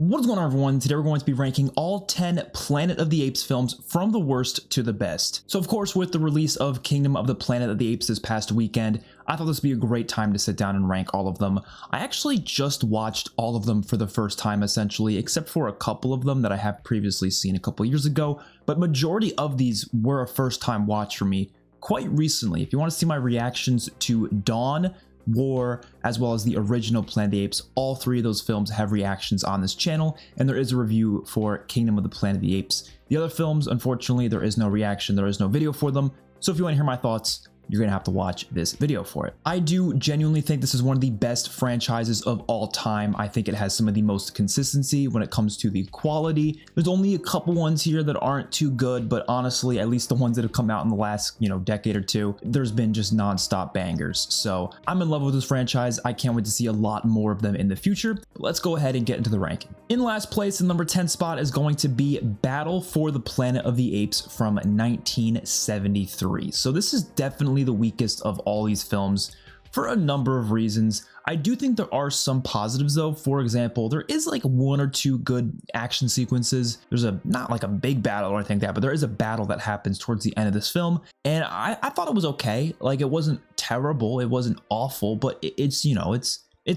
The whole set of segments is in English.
What's going on, everyone? Today we're going to be ranking all 10 Planet of the Apes films from the worst to the best. So of course, with the release of Kingdom of the Planet of the Apes this past weekend, I thought this would be a great time to sit down and rank all of them. I actually just watched all of them for the first time essentially, except for a couple of them that I have previously seen a couple years ago, but majority of these were a first time watch for me quite recently. If you want to see my reactions to Dawn, War, as well as the original Planet of the Apes, all three of those films have reactions on this channel, and there is a review for Kingdom of the Planet of the Apes. The other films, unfortunately, there is no reaction, there is no video for them, so if you want to hear my thoughts, you're gonna have to watch this video for it. I do genuinely think this is one of the best franchises of all time. I think it has some of the most consistency when it comes to the quality. There's only a couple ones here that aren't too good, but honestly, at least the ones that have come out in the last, decade or two, there's been just non-stop bangers. So I'm in love with this franchise. I can't wait to see a lot more of them in the future. But let's go ahead and get into the ranking. In last place, the number 10 spot is going to be Battle for the Planet of the Apes from 1973. So this is definitely the weakest of all these films for a number of reasons. I do think there are some positives though. For example, there is like one or two good action sequences. There's not like a big battle or anything like that, but there is a battle that happens towards the end of this film, and I thought it was okay. Like, it wasn't terrible, it wasn't awful, but it's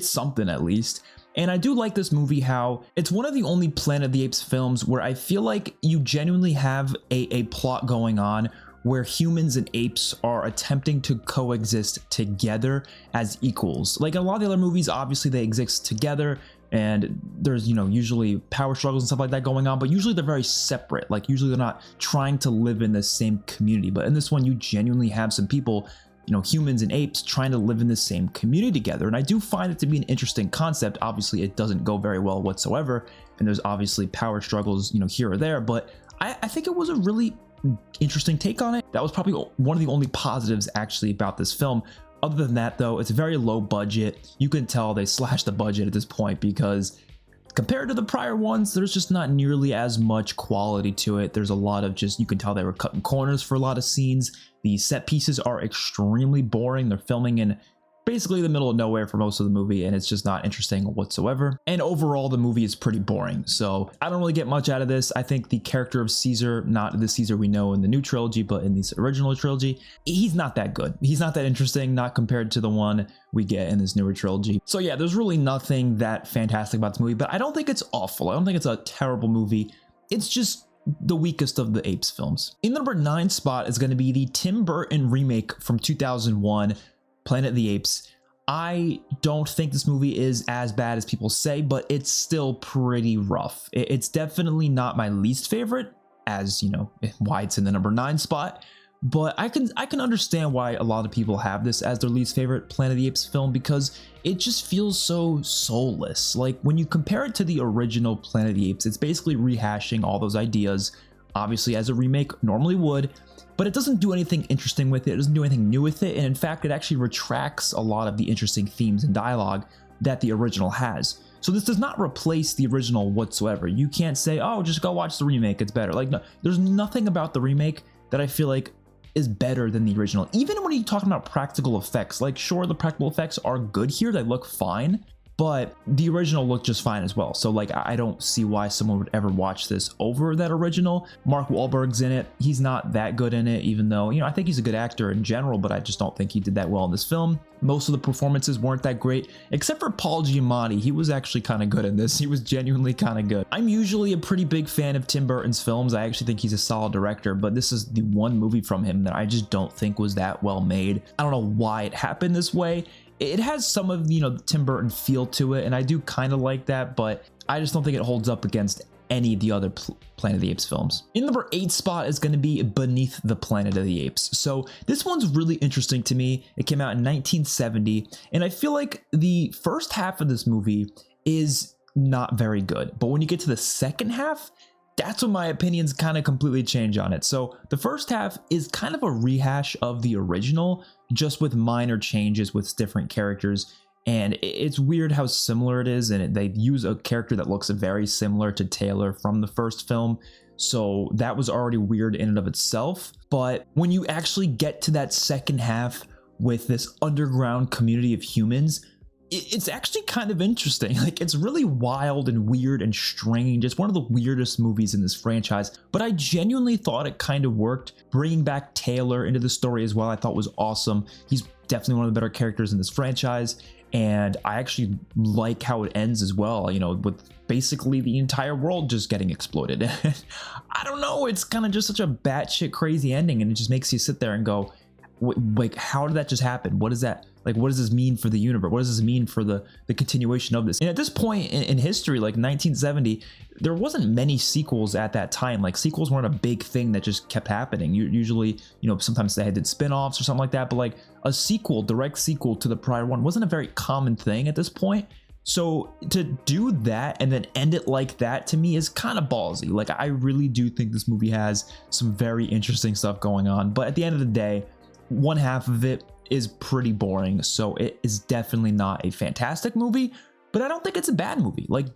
something at least. And I do like this movie how it's one of the only Planet of the Apes films where I feel like you genuinely have a plot going on where humans and apes are attempting to coexist together as equals. Like in a lot of the other movies, obviously they exist together and there's, usually power struggles and stuff like that going on, but usually they're very separate. Like usually they're not trying to live in the same community. But in this one, you genuinely have some people, humans and apes trying to live in the same community together. And I do find it to be an interesting concept. Obviously it doesn't go very well whatsoever. And there's obviously power struggles, here or there, but I think it was a really interesting take on it. That was probably one of the only positives actually about this film. Other than that though, it's very low budget. You can tell they slashed the budget at this point because compared to the prior ones, there's just not nearly as much quality to it. There's a lot of you can tell they were cutting corners for a lot of scenes. The set pieces are extremely boring. They're filming in basically the middle of nowhere for most of the movie, and it's just not interesting whatsoever. And overall, the movie is pretty boring. So I don't really get much out of this. I think the character of Caesar, not the Caesar we know in the new trilogy, but in this original trilogy, he's not that good. He's not that interesting, not compared to the one we get in this newer trilogy. So yeah, there's really nothing that fantastic about this movie, but I don't think it's awful. I don't think it's a terrible movie. It's just the weakest of the Apes films. In the number 9 spot is going to be the Tim Burton remake from 2001, Planet of the Apes. I don't think this movie is as bad as people say, but it's still pretty rough. It's definitely not my least favorite, as why it's in the number 9 spot. But I can understand why a lot of people have this as their least favorite Planet of the Apes film, because it just feels so soulless. Like when you compare it to the original Planet of the Apes, it's basically rehashing all those ideas, obviously as a remake normally would, but it doesn't do anything interesting with it. It doesn't do anything new with it. And in fact, it actually retracts a lot of the interesting themes and dialogue that the original has. So this does not replace the original whatsoever. You can't say, oh, just go watch the remake, it's better. Like, no, there's nothing about the remake that I feel like is better than the original. Even when you're talking about practical effects, like sure, the practical effects are good here, they look fine, but the original looked just fine as well. So like, I don't see why someone would ever watch this over that original. Mark Wahlberg's in it. He's not that good in it, even though, I think he's a good actor in general, but I just don't think he did that well in this film. Most of the performances weren't that great, except for Paul Giamatti. He was actually kind of good in this. He was genuinely kind of good. I'm usually a pretty big fan of Tim Burton's films. I actually think he's a solid director, but this is the one movie from him that I just don't think was that well made. I don't know why it happened this way. It has some of, the Tim Burton feel to it, and I do kind of like that, but I just don't think it holds up against any of the other Planet of the Apes films. In number 8 spot is going to be Beneath the Planet of the Apes. So this one's really interesting to me. It came out in 1970, and I feel like the first half of this movie is not very good, but when you get to the second half, that's when my opinions kind of completely change on it. So the first half is kind of a rehash of the original, just with minor changes with different characters. And it's weird how similar it is. And they use a character that looks very similar to Taylor from the first film. So that was already weird in and of itself. But when you actually get to that second half with this underground community of humans, it's actually kind of interesting. Like, it's really wild and weird and strange. It's one of the weirdest movies in this franchise, but I genuinely thought it kind of worked. Bringing back Taylor into the story as well, I thought was awesome. He's definitely one of the better characters in this franchise, and I actually like how it ends as well, you know, with basically the entire world just getting exploded. I don't know, it's kind of just such a batshit crazy ending, and it just makes you sit there and go, like, how did that just happen? What is that? Like, what does this mean for the universe? What does this mean for the continuation of this? And at this point in history, like 1970, there wasn't many sequels at that time. Like, sequels weren't a big thing that just kept happening. Usually, you know, sometimes they did spin-offs or something like that, but like a sequel, direct sequel to the prior one wasn't a very common thing at this point. So to do that and then end it like that, to me, is kind of ballsy. Like, I really do think this movie has some very interesting stuff going on, but at the end of the day, one half of it is pretty boring, so it is definitely not a fantastic movie, but I don't think it's a bad movie. Like,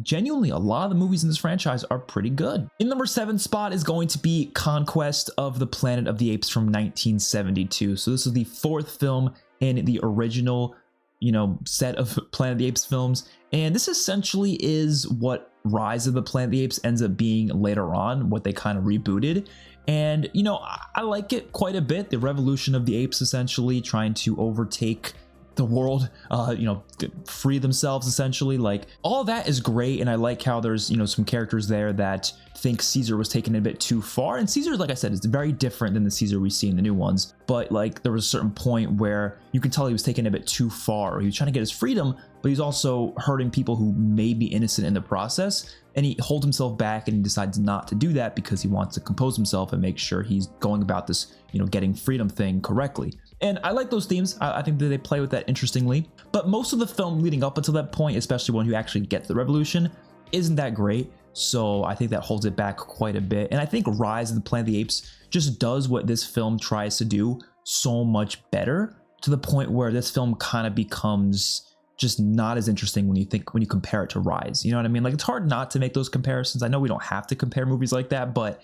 genuinely, a lot of the movies in this franchise are pretty good. In number 7 spot is going to be Conquest of the Planet of the Apes from 1972. So this is the 4th film in the original, you know, set of Planet of the Apes films, and this essentially is what Rise of the Planet of the Apes ends up being later on, what they kind of rebooted. And, you know, I like it quite a bit. The revolution of the apes, essentially trying to overtake the world, you know, free themselves, essentially. Like, all that is great, and I like how there's, you know, some characters there that think Caesar was taken a bit too far. And Caesar, like I said, is very different than the Caesar we see in the new ones, but like, there was a certain point where you can tell he was taken a bit too far. He was trying to get his freedom, but he's also hurting people who may be innocent in the process, and he holds himself back, and he decides not to do that because he wants to compose himself and make sure he's going about this, you know, getting freedom thing correctly. And I like those themes. I think that they play with that interestingly, but most of the film leading up until that point, especially when you actually get to the revolution, isn't that great. So I think that holds it back quite a bit. And I think Rise of the Planet of the Apes just does what this film tries to do so much better, to the point where this film kind of becomes just not as interesting when you compare it to Rise. You know what I mean? Like, it's hard not to make those comparisons. I know we don't have to compare movies like that, but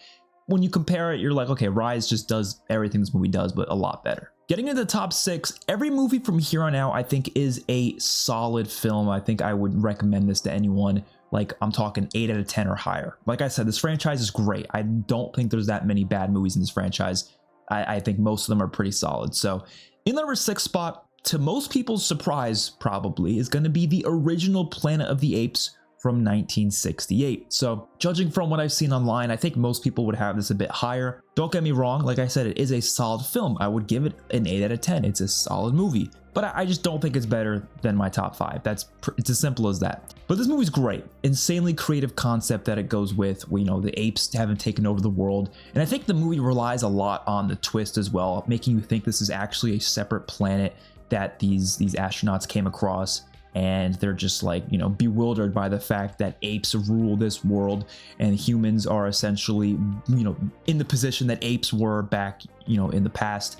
when you compare it, you're like, okay, Rise just does everything this movie does, but a lot better. Getting into the top 6, every movie from here on out, I think, is a solid film. I think I would recommend this to anyone. Like, I'm talking 8 out of 10 or higher. Like I said, this franchise is great. I don't think there's that many bad movies in this franchise. I think most of them are pretty solid. So in the number 6 spot, to most people's surprise, probably, is going to be the original Planet of the Apes from 1968. So judging from what I've seen online, I think most people would have this a bit higher. Don't get me wrong, like I said, it is a solid film. I would give it an 8 out of 10. It's a solid movie, but I just don't think it's better than my top 5. It's as simple as that. But this movie's great. Insanely creative concept that it goes with, you know, the apes having taken over the world. And I think the movie relies a lot on the twist as well, making you think this is actually a separate planet that these astronauts came across, and they're just like, you know, bewildered by the fact that apes rule this world and humans are essentially, you know, in the position that apes were back, you know, in the past,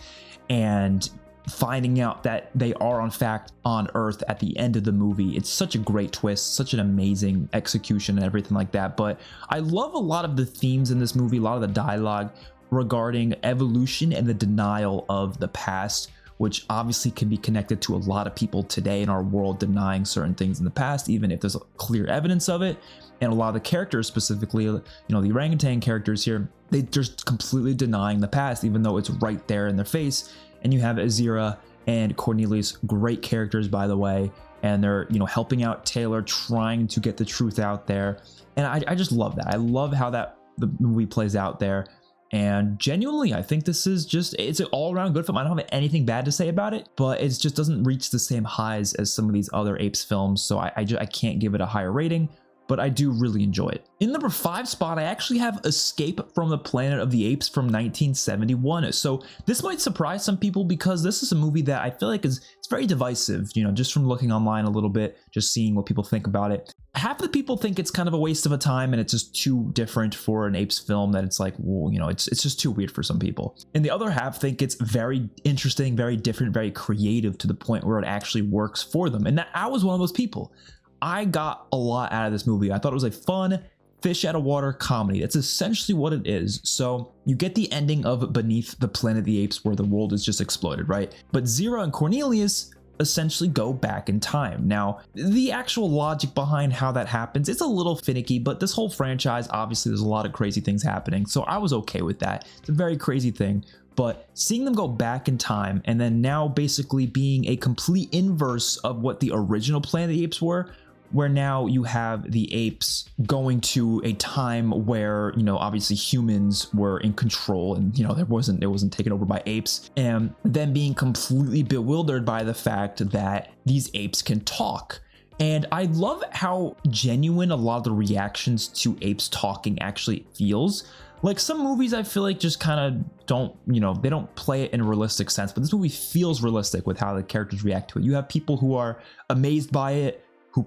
and finding out that they are in fact on Earth at the end of the movie. It's such a great twist, such an amazing execution and everything like that. But I love a lot of the themes in this movie, a lot of the dialogue regarding evolution and the denial of the past, which obviously can be connected to a lot of people today in our world denying certain things in the past, even if there's clear evidence of it. And a lot of the characters, specifically, you know, the orangutan characters here, they're just completely denying the past, even though it's right there in their face. And you have Azira and Cornelius, great characters, by the way, and they're, you know, helping out Taylor, trying to get the truth out there. And I just love that. I love how the movie plays out there. And genuinely, I think this is just, it's an all-around good film. I don't have anything bad to say about it, but it just doesn't reach the same highs as some of these other Apes films, so I can't give it a higher rating, but I do really enjoy it. In number 5 spot, I actually have Escape from the Planet of the Apes from 1971. So this might surprise some people, because this is a movie that I feel like it's very divisive, you know, just from looking online a little bit, just seeing what people think about it. Half of the people think it's kind of a waste of a time and it's just too different for an Apes film, that it's like, well, you know, it's just too weird for some people. And the other half think it's very interesting, very different, very creative, to the point where it actually works for them. And I was one of those people. I got a lot out of this movie. I thought it was a fun, fish out of water comedy. That's essentially what it is. So you get the ending of Beneath the Planet of the Apes, where the world is just exploded, right? But Zira and Cornelius essentially go back in time. Now, the actual logic behind how that happens, it's a little finicky, but this whole franchise, obviously there's a lot of crazy things happening, so I was okay with that. It's a very crazy thing, but seeing them go back in time and then now basically being a complete inverse of what the original Planet of the Apes were, where now you have the apes going to a time where, you know, obviously humans were in control and, you know, it wasn't taken over by apes, and then being completely bewildered by the fact that these apes can talk. And I love how genuine a lot of the reactions to apes talking actually feels. Like some movies I feel like just kind of don't, you know, they don't play it in a realistic sense, but this movie feels realistic with how the characters react to it. You have people who are amazed by it,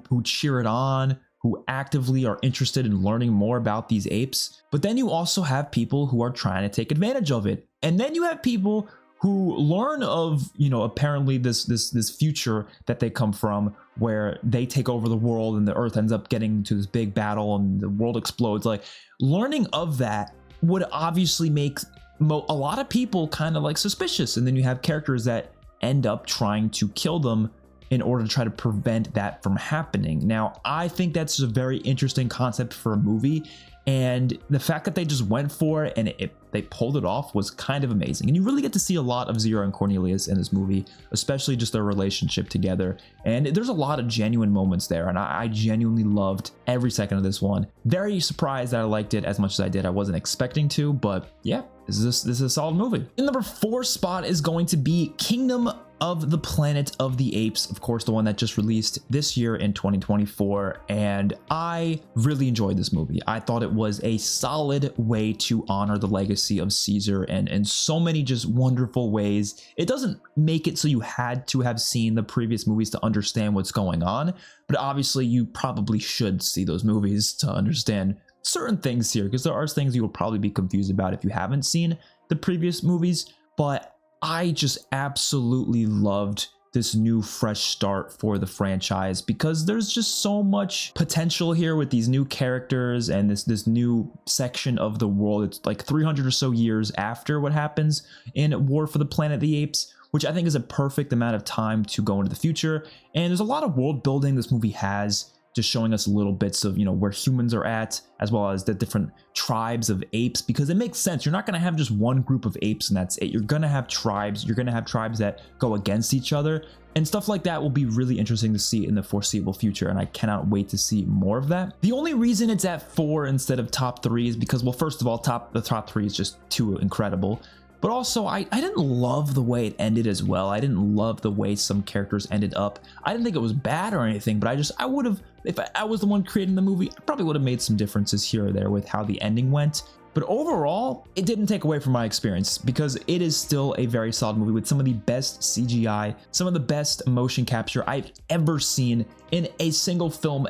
who cheer it on, who actively are interested in learning more about these apes. But then you also have people who are trying to take advantage of it. And then you have people who learn of, you know, apparently this future that they come from, where they take over the world and the earth ends up getting to this big battle and the world explodes. Like, learning of that would obviously make a lot of people kind of like suspicious. And then you have characters that end up trying to kill them in order to try to prevent that from happening. Now, I think that's a very interesting concept for a movie, and the fact that they just went for it and they pulled it off was kind of amazing. And you really get to see a lot of Zero and Cornelius in this movie, especially just their relationship together. And there's a lot of genuine moments there, and I genuinely loved every second of this one. Very surprised that I liked it as much as I did. I wasn't expecting to, but yeah, this is a solid movie. In number 4 spot is going to be Kingdom of the Planet of the Apes, of course, the one that just released this year in 2024, and I really enjoyed this movie. I thought it was a solid way to honor the legacy of Caesar, and in so many just wonderful ways. It doesn't make it so you had to have seen the previous movies to understand what's going on, but obviously you probably should see those movies to understand certain things here, because there are things you will probably be confused about if you haven't seen the previous movies. But I just absolutely loved this new fresh start for the franchise, because there's just so much potential here with these new characters and this new section of the world. It's like 300 or so years after what happens in War for the Planet of the Apes, which I think is a perfect amount of time to go into the future. And there's a lot of world building this movie has, just showing us little bits of, you know, where humans are at, as well as the different tribes of apes, because it makes sense. You're not going to have just one group of apes and that's it. You're going to have tribes. You're going to have tribes that go against each other, and stuff like that will be really interesting to see in the foreseeable future, and I cannot wait to see more of that. The only reason it's at 4 instead of top 3 is because, well, first of all, the top 3 is just too incredible. But also, I didn't love the way it ended as well. I didn't love the way some characters ended up. I didn't think it was bad or anything, but I would have, if I was the one creating the movie, I probably would have made some differences here or there with how the ending went. But overall, it didn't take away from my experience, because it is still a very solid movie with some of the best CGI, some of the best motion capture I've ever seen in a single film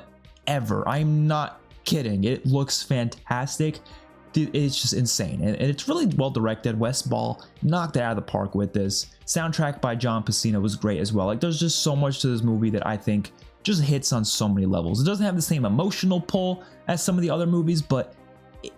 ever. I'm not kidding. It looks fantastic. It's just insane, and it's really well directed. Wes Ball knocked it out of the park with this. Soundtrack by John Pacino was great as well. Like, there's just so much to this movie that I think just hits on so many levels. It doesn't have the same emotional pull as some of the other movies, but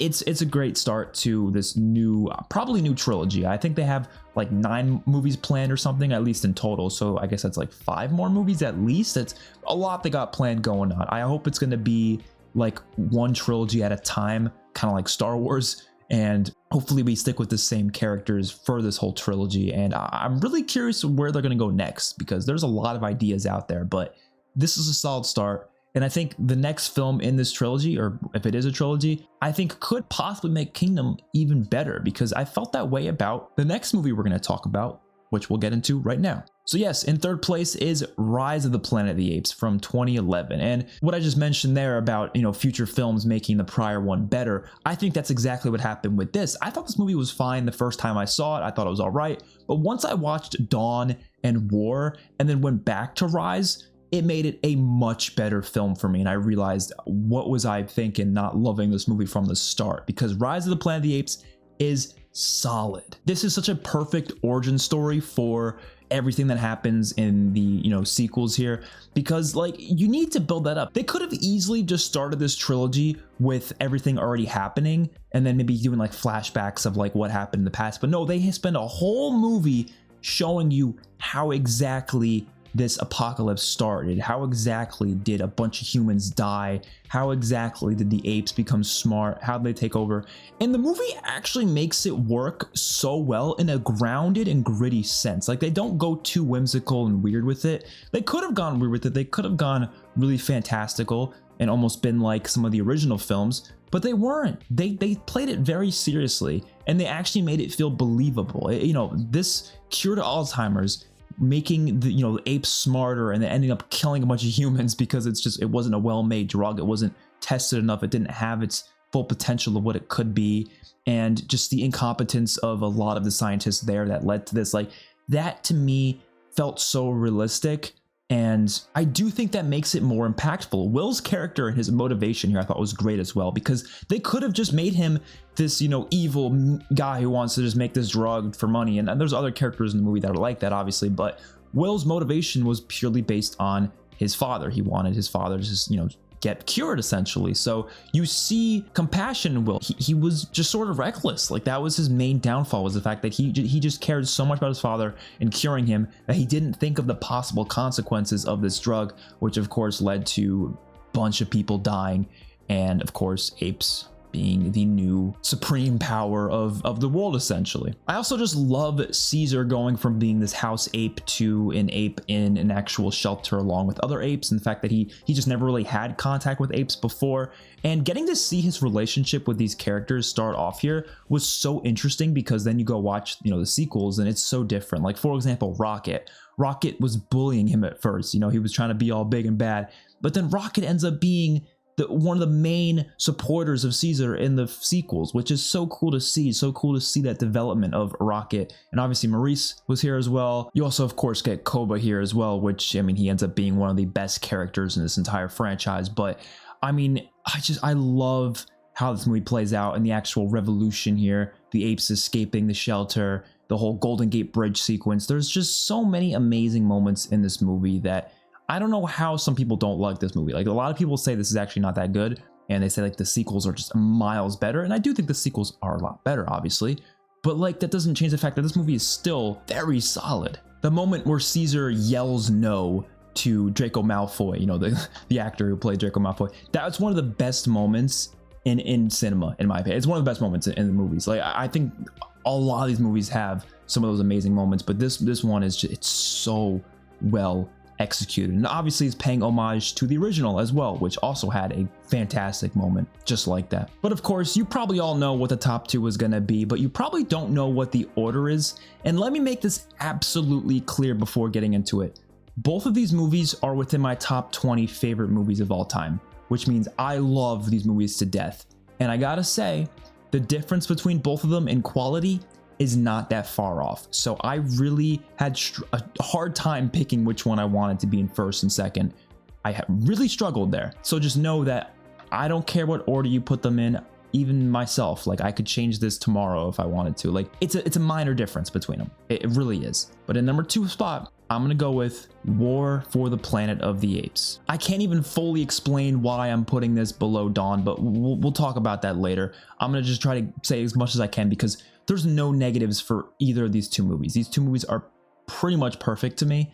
it's a great start to this new, probably new trilogy. I think they have like 9 movies planned or something, at least in total. So I guess that's like 5 more movies at least. It's a lot they got planned going on. I hope it's going to be like one trilogy at a time, kind of like Star Wars, and hopefully we stick with the same characters for this whole trilogy. And I'm really curious where they're going to go next, because there's a lot of ideas out there, but this is a solid start. And I think the next film in this trilogy, or if it is a trilogy, I think could possibly make Kingdom even better, because I felt that way about the next movie we're going to talk about, which we'll get into right now. So yes, in 3rd place is Rise of the Planet of the Apes from 2011. And what I just mentioned there about, you know, future films making the prior one better, I think that's exactly what happened with this. I thought this movie was fine the first time I saw it. I thought it was all right. But once I watched Dawn and War and then went back to Rise, it made it a much better film for me. And I realized, what was I thinking not loving this movie from the start? Because Rise of the Planet of the Apes is solid. This is such a perfect origin story for everything that happens in the, you know, sequels here, because like, you need to build that up. They could have easily just started this trilogy with everything already happening and then maybe doing like flashbacks of like what happened in the past, but no, they spend a whole movie showing you how exactly this apocalypse started. How exactly did a bunch of humans die? How exactly did the apes become smart? How did they take over? And the movie actually makes it work so well in a grounded and gritty sense. Like, they don't go too whimsical and weird with it. They could have gone weird with it. They could have gone really fantastical and almost been like some of the original films, but they weren't. They played it very seriously, and they actually made it feel believable. This cure to Alzheimer's, making the apes smarter and then ending up killing a bunch of humans because it wasn't a well-made drug. It wasn't tested enough. It didn't have its full potential of what it could be, and just the incompetence of a lot of the scientists there that led to this. Like, that to me felt so realistic, and I do think that makes it more impactful. Will's character and his motivation here I thought was great as well, because they could have just made him this evil guy who wants to just make this drug for money, and there's other characters in the movie that are like that, obviously, but Will's motivation was purely based on his father. He wanted his father to just get cured, essentially. So you see compassion in Will. He was just sort of reckless. Like, that was his main downfall, was the fact that he just cared so much about his father and curing him that he didn't think of the possible consequences of this drug, which of course led to a bunch of people dying, and of course apes being the new supreme power of the world, essentially. I also just love Caesar going from being this house ape to an ape in an actual shelter along with other apes, and the fact that he just never really had contact with apes before, and getting to see his relationship with these characters start off here was so interesting, because then you go watch the sequels and it's so different. Like, for example, Rocket was bullying him at first. He was trying to be all big and bad, but then Rocket ends up being one of the main supporters of Caesar in the sequels, which is so cool to see. So cool to see that development of Rocket. And obviously Maurice was here as well. You also of course get Koba here as well, which he ends up being one of the best characters in this entire franchise. But I love how this movie plays out and the actual revolution here, the apes escaping the shelter, the whole Golden Gate Bridge sequence. There's just so many amazing moments in this movie that I don't know how some people don't like this movie. Like, a lot of people say this is actually not that good, and they say like the sequels are just miles better, and I do think the sequels are a lot better, obviously, but like, that doesn't change the fact that this movie is still very solid. The moment where Caesar yells no to Draco Malfoy, the actor who played Draco Malfoy, that's one of the best moments in cinema, in my opinion. It's one of the best moments in the movies. Like, I think a lot of these movies have some of those amazing moments, but this one is just, it's so well executed, and obviously it's paying homage to the original as well, which also had a fantastic moment just like that. But of course, you probably all know what the top two is going to be, but you probably don't know what the order is, and let me make this absolutely clear before getting into it. Both of these movies are within my top 20 favorite movies of all time, which means I love these movies to death, and I gotta say, the difference between both of them in quality is not that far off. So I really had a hard time picking which one I wanted to be in first and second. I really struggled there. So just know that I don't care what order you put them in, even myself. Like, I could change this tomorrow if I wanted to. Like, it's a minor difference between them. It really is. But in number 2 spot, I'm gonna go with War for the Planet of the Apes. I can't even fully explain why I'm putting this below Dawn, but we'll talk about that later. I'm gonna just try to say as much as I can, because there's no negatives for either of these two movies. These two movies are pretty much perfect to me,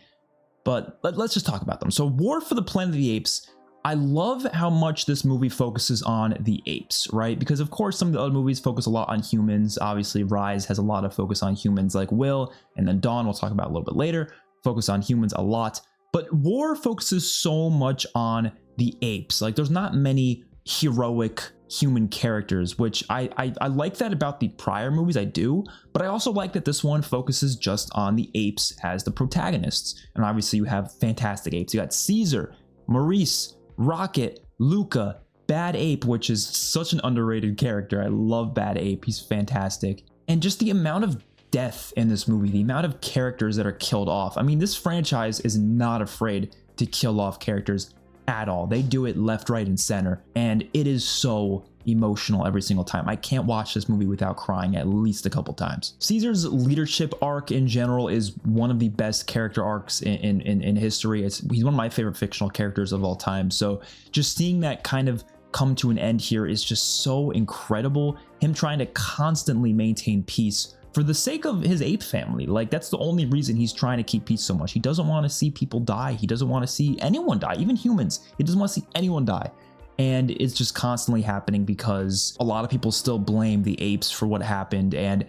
but let's just talk about them. So War for the Planet of the Apes, I love how much this movie focuses on the apes, right? Because of course some of the other movies focus a lot on humans. Obviously Rise has a lot of focus on humans, like Will, and then Dawn, we'll talk about a little bit later, focus on humans a lot. But War focuses so much on the apes. Like, there's not many heroic human characters, which I like that about the prior movies, I do, but I also like that this one focuses just on the apes as the protagonists. And obviously you have fantastic apes. You got Caesar, Maurice, Rocket, Luca, Bad Ape, which is such an underrated character. I love Bad Ape, he's fantastic. And just the amount of death in this movie, the amount of characters that are killed off. I mean, this franchise is not afraid to kill off characters at all. They do it left, right, and center, and it is so emotional every single time. I can't watch this movie without crying at least a couple times. Caesar's leadership arc in general is one of the best character arcs in history. He's one of my favorite fictional characters of all time. So just seeing that kind of come to an end here is just so incredible. Him trying to constantly maintain peace for the sake of his ape family. Like, that's the only reason he's trying to keep peace so much. He doesn't want to see people die. He doesn't want to see anyone die, even humans. He doesn't want to see anyone die. And it's just constantly happening because a lot of people still blame the apes for what happened. And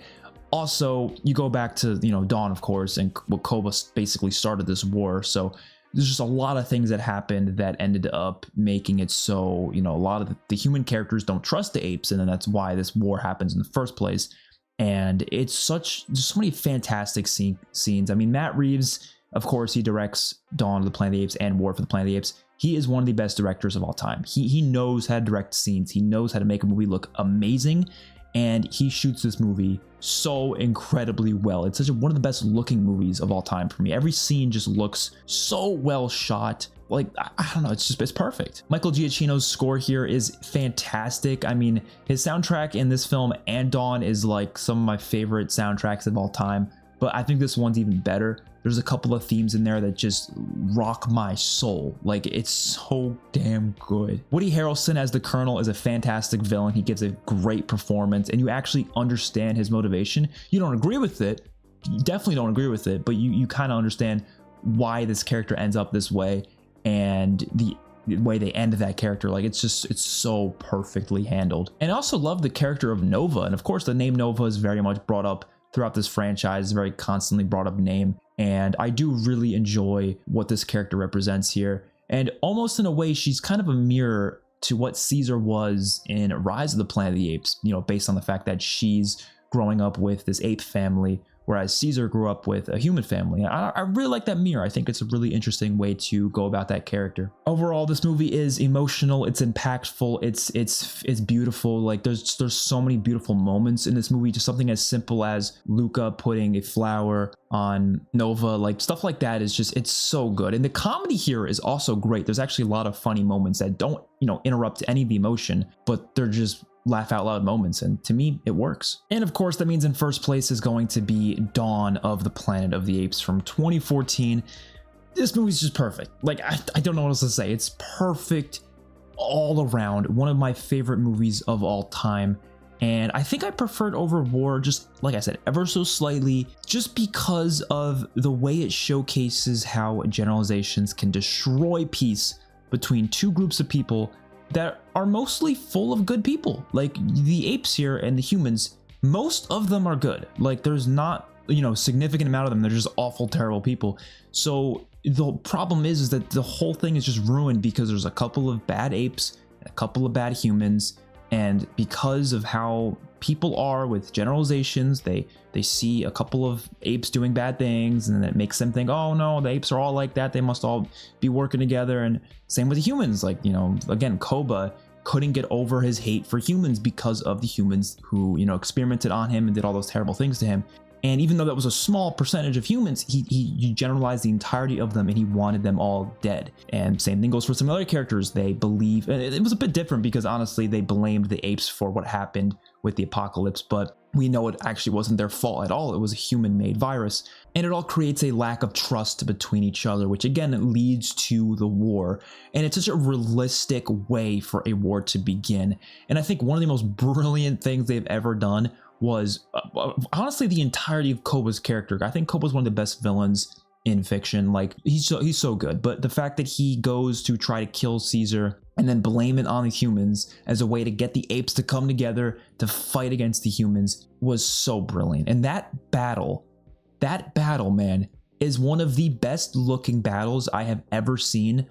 also, you go back to, Dawn, of course, and what Koba basically started this war. So there's just a lot of things that happened that ended up making it so, a lot of the human characters don't trust the apes. And then that's why this war happens in the first place. And it's there's so many fantastic scenes. I mean, Matt Reeves, of course, he directs Dawn of the Planet of the Apes and War for the Planet of the Apes. He is one of the best directors of all time. He knows how to direct scenes. He knows how to make a movie look amazing. And he shoots this movie so incredibly well. It's one of the best looking movies of all time for me. Every scene just looks so well shot. Like, I don't know, it's perfect. Michael Giacchino's score here is fantastic. I mean, his soundtrack in this film and Dawn is like some of my favorite soundtracks of all time, but I think this one's even better. There's a couple of themes in there that just rock my soul. Like, it's so damn good. Woody Harrelson as the Colonel is a fantastic villain. He gives a great performance, and you actually understand his motivation. You don't agree with it. You definitely don't agree with it, but you kind of understand why this character ends up this way and the way they end that character. Like, it's so perfectly handled. And I also love the character of Nova. And of course, the name Nova is very much brought up throughout this franchise, very constantly brought up name. And I do really enjoy what this character represents here. And almost in a way, she's kind of a mirror to what Caesar was in Rise of the Planet of the Apes, based on the fact that she's growing up with this ape family, whereas Caesar grew up with a human family. I really like that mirror. I think it's a really interesting way to go about that character. Overall, this movie is emotional, it's impactful, it's beautiful. Like, there's so many beautiful moments in this movie. Just something as simple as Luca putting a flower on Nova, like stuff like that is just, it's so good. And the comedy here is also great. There's actually a lot of funny moments that don't, interrupt any of the emotion, but they're just laugh out loud moments, and to me it works. And of course, that means in first place is going to be Dawn of the Planet of the Apes from 2014. This movie's just perfect. Like, I don't know what else to say. It's perfect all around. One of my favorite movies of all time. And I think I preferred over War, just like I said, ever so slightly, just because of the way it showcases how generalizations can destroy peace between two groups of people that are mostly full of good people. Like, the apes here and the humans, most of them are good. Like, there's not, significant amount of them. They're just awful, terrible people. So the problem is that the whole thing is just ruined because there's a couple of bad apes and a couple of bad humans. And because of how people are with generalizations, they see a couple of apes doing bad things, and it makes them think, oh no, the apes are all like that, they must all be working together. And same with the humans. Like, again, Koba couldn't get over his hate for humans because of the humans who, experimented on him and did all those terrible things to him. And even though that was a small percentage of humans, he generalized the entirety of them, and he wanted them all dead. And same thing goes for some other characters. They believe, and it was a bit different because honestly, they blamed the apes for what happened with the apocalypse, but we know it actually wasn't their fault at all. It was a human-made virus. And it all creates a lack of trust between each other, which again leads to the war. And it's such a realistic way for a war to begin. And I think one of the most brilliant things they've ever done was honestly the entirety of Koba's character. I think Koba's one of the best villains in fiction. Like, he's so good. But the fact that he goes to try to kill Caesar and then blame it on the humans as a way to get the apes to come together to fight against the humans was so brilliant. And that battle, man, is one of the best looking battles I have ever seen,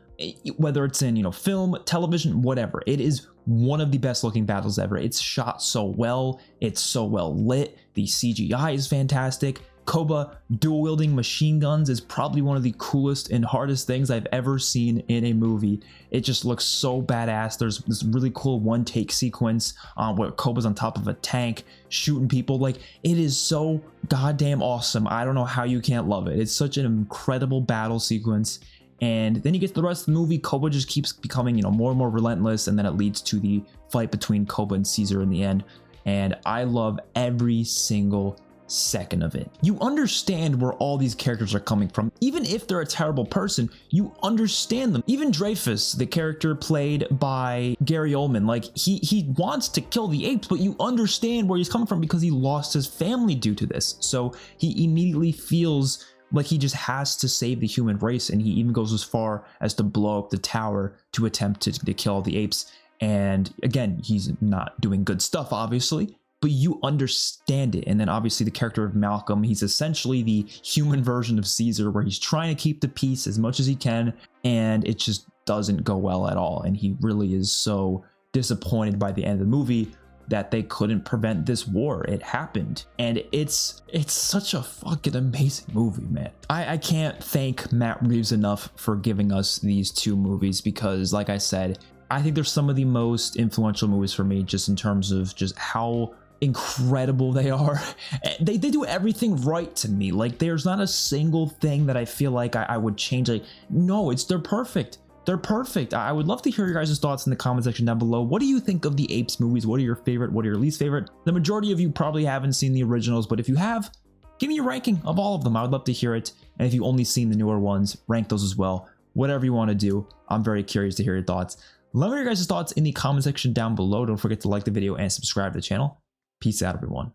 whether it's in, film, television, whatever. It is one of the best looking battles ever. It's shot so well. It's so well lit. The CGI is fantastic. Koba dual wielding machine guns is probably one of the coolest and hardest things I've ever seen in a movie. It just looks so badass. There's this really cool one take sequence where Koba's on top of a tank shooting people. Like, it is so goddamn awesome. I don't know how you can't love it. It's such an incredible battle sequence. And then you get to the rest of the movie, Koba just keeps becoming, more and more relentless, and then it leads to the fight between Koba and Caesar in the end. And I love every single second of it. You understand where all these characters are coming from. Even if they're a terrible person, you understand them. Even Dreyfus, the character played by Gary Oldman, like he wants to kill the apes, but you understand where he's coming from because he lost his family due to this. So he immediately feels like he just has to save the human race, and he even goes as far as to blow up the tower to attempt to kill the apes. And again, he's not doing good stuff, obviously, but you understand it. And then obviously the character of Malcolm, he's essentially the human version of Caesar, where he's trying to keep the peace as much as he can, and it just doesn't go well at all. And he really is so disappointed by the end of the movie that they couldn't prevent this war. It happened. And it's such a fucking amazing movie, man. I can't thank Matt Reeves enough for giving us these two movies, because like I said, I think they're some of the most influential movies for me, just in terms of just how incredible they are. They do everything right to me. Like, there's not a single thing that I feel like I would change. Like, no, they're perfect. They're perfect. I would love to hear your guys' thoughts in the comment section down below. What do you think of the Apes movies? What are your favorite? What are your least favorite? The majority of you probably haven't seen the originals, but if you have, give me a ranking of all of them. I would love to hear it. And if you've only seen the newer ones, rank those as well. Whatever you want to do. I'm very curious to hear your thoughts. Let me know your guys' thoughts in the comment section down below. Don't forget to like the video and subscribe to the channel. Peace out, everyone.